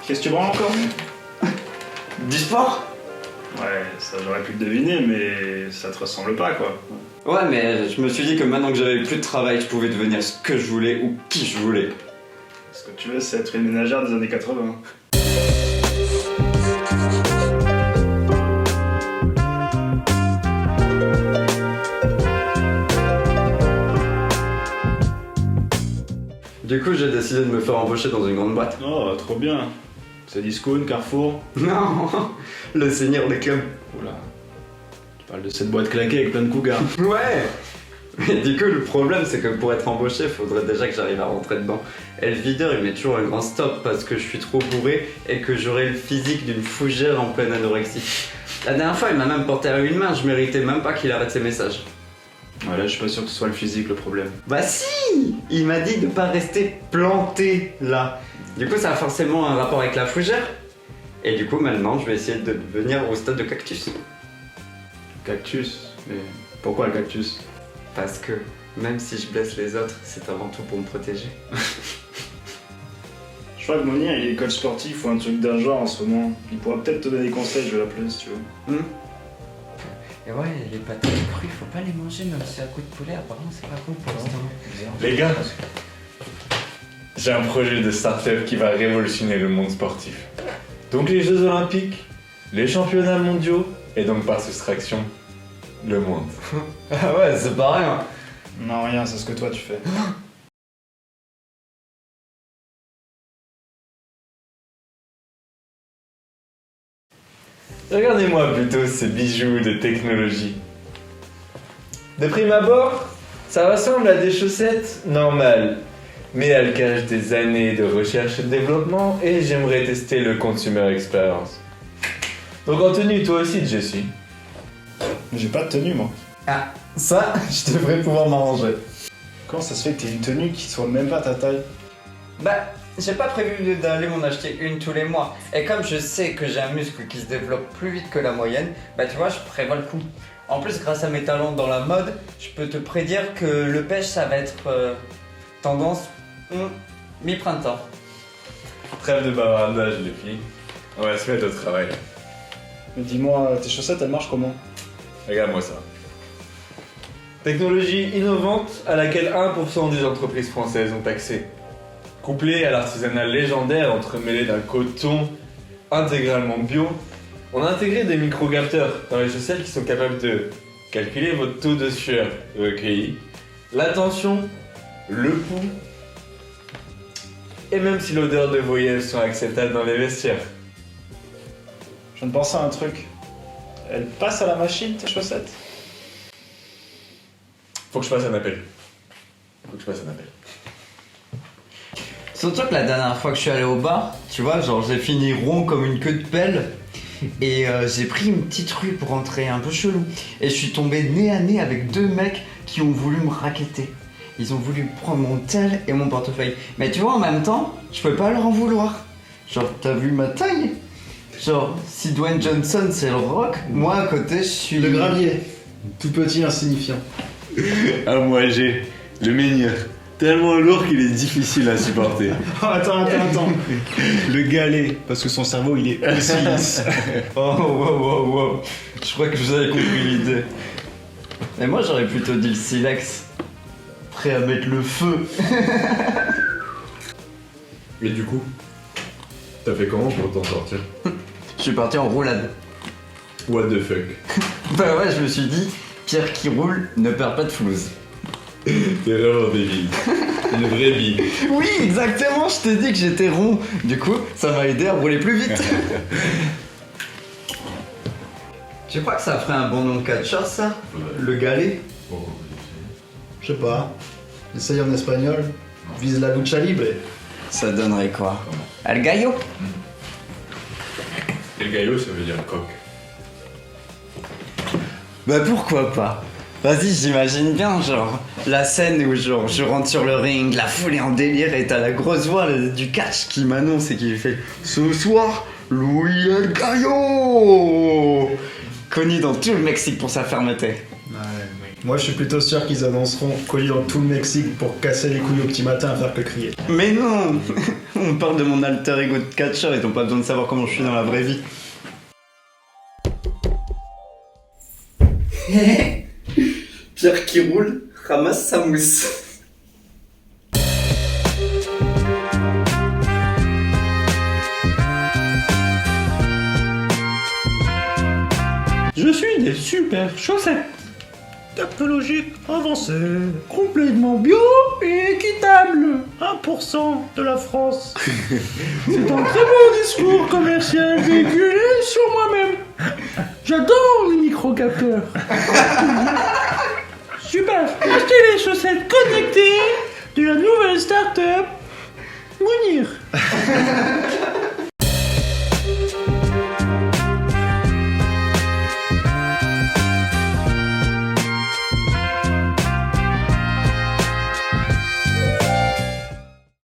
Qu'est-ce que tu branles encore? Du sport? Ouais, ça j'aurais pu le deviner, mais ça te ressemble pas quoi. Ouais, mais je me suis dit que maintenant que j'avais plus de travail, je pouvais devenir ce que je voulais ou qui je voulais. Ce que tu veux, c'est être une ménagère des années 80. Du coup, j'ai décidé de me faire embaucher dans une grande boîte. Oh, trop bien. C'est Discount, Carrefour. Non, le seigneur des clubs. Oula. Tu parles de cette boîte claquée avec plein de cougars. Ouais. Mais du coup, le problème, c'est que pour être embauché, il faudrait déjà que j'arrive à rentrer dedans. Et le videur, il met toujours un grand stop parce que je suis trop bourré et que j'aurai le physique d'une fougère en pleine anorexie. La dernière fois, il m'a même porté à une main, je méritais même pas qu'il arrête ses messages. Ouais, là, je suis pas sûr que ce soit le physique le problème. Bah si! Il m'a dit de pas rester planté là. Du coup, ça a forcément un rapport avec la fougère. Et du coup, maintenant, je vais essayer de venir au stade de cactus. Cactus? Mais pourquoi le cactus? Parce que même si je blesse les autres, c'est avant tout pour me protéger. Je crois que Monir, il est coach sportif ou un truc d'un genre en ce moment. Il pourra peut-être te donner des conseils, je vais l'appeler si tu veux. Et ouais, les patates crues, faut pas les manger même si c'est à coup de poulet, apparemment c'est pas cool pour l'instant. Les gars, j'ai un projet de start-up qui va révolutionner le monde sportif. Donc les Jeux Olympiques, les championnats mondiaux, et donc par soustraction, le monde. Ah ouais, c'est pas rien. Non, rien, c'est ce que toi tu fais. Regardez-moi plutôt ces bijoux de technologie. De prime abord, ça ressemble à des chaussettes normales, mais elles cachent des années de recherche et de développement et j'aimerais tester le consumer experience. Donc en tenue, toi aussi, Jessie. Mais j'ai pas de tenue, moi. Ah, ça, je devrais pouvoir m'arranger. Comment ça se fait que t'aies une tenue qui soit même pas ta taille? Bah, j'ai pas prévu d'aller m'en acheter une tous les mois. Et comme je sais que j'ai un muscle qui se développe plus vite que la moyenne, bah tu vois, je prévois le coup. En plus, grâce à mes talents dans la mode, je peux te prédire que le pêche, ça va être tendance mi-printemps. Trêve de bavardage, les filles. On va se mettre au travail. Mais dis-moi, tes chaussettes, elles marchent comment? Regarde-moi ça. Technologie innovante à laquelle 1% des entreprises françaises ont accès. Couplée à l'artisanat légendaire entremêlé d'un coton intégralement bio, on a intégré des micro-capteurs dans les chaussettes qui sont capables de calculer votre taux de sueur recueilli, la tension, le pouls, et même si l'odeur de voyelles sont acceptables dans les vestiaires. Je viens de penser à un truc. Elles passent à la machine, tes chaussettes? Faut que je fasse un appel. Surtout que la dernière fois que je suis allé au bar, tu vois, genre j'ai fini rond comme une queue de pelle. Et j'ai pris une petite rue pour rentrer un peu chelou. Et je suis tombé nez à nez avec deux mecs qui ont voulu me racketter. Ils ont voulu prendre mon tel et mon portefeuille. Mais tu vois, en même temps, je peux pas leur en vouloir. Genre, t'as vu ma taille? Genre, si Dwayne Johnson c'est le rock, moi à côté je suis... Le gravier. Tout petit, insignifiant. Ah, moi j'ai le menhir. Tellement lourd qu'il est difficile à supporter. Oh, attends. Le galet, parce que son cerveau, il est aussi lisse. Oh, wow. Je crois que vous avez compris l'idée. Mais moi j'aurais plutôt dit le silex. Prêt à mettre le feu. Et du coup, t'as fait comment pour t'en sortir? Je suis parti en roulade. What the fuck? Bah ouais, je me suis dit, Pierre qui roule ne perd pas de flouze. T'es vraiment débile. Une vraie bille. Oui, exactement, je t'ai dit que j'étais rond. Du coup, ça m'a aidé à rouler plus vite. Tu crois que ça ferait un bon nom de catcheur, ça? Le galet? Je sais pas. Essaye en espagnol. Vise la lucha libre. Ça donnerait quoi? El gallo? Et le gallo, ça veut dire coq. Bah pourquoi pas? Vas-y, j'imagine bien, genre, la scène où genre, je rentre sur le ring, la foule est en délire et t'as la grosse voix du catch qui m'annonce et qui fait « Ce soir, Louis El Gallo !» Connu dans tout le Mexique pour sa fermeté. Ouais, Moi, je suis plutôt sûr qu'ils annonceront colis dans tout le Mexique pour casser les couilles au petit matin à faire que crier. Mais non On parle de mon alter ego de catcheur et t'ont pas besoin de savoir comment je suis dans la vraie vie. Pierre qui roule, ramasse sa mousse. Je suis des super chaussettes. Technologique avancée, complètement bio et équitable. 1% de la France. C'est un très beau discours commercial véhiculé sur moi-même. J'adore les micro-capteurs. Super, achetez les chaussettes connectées de la nouvelle start-up Mounir.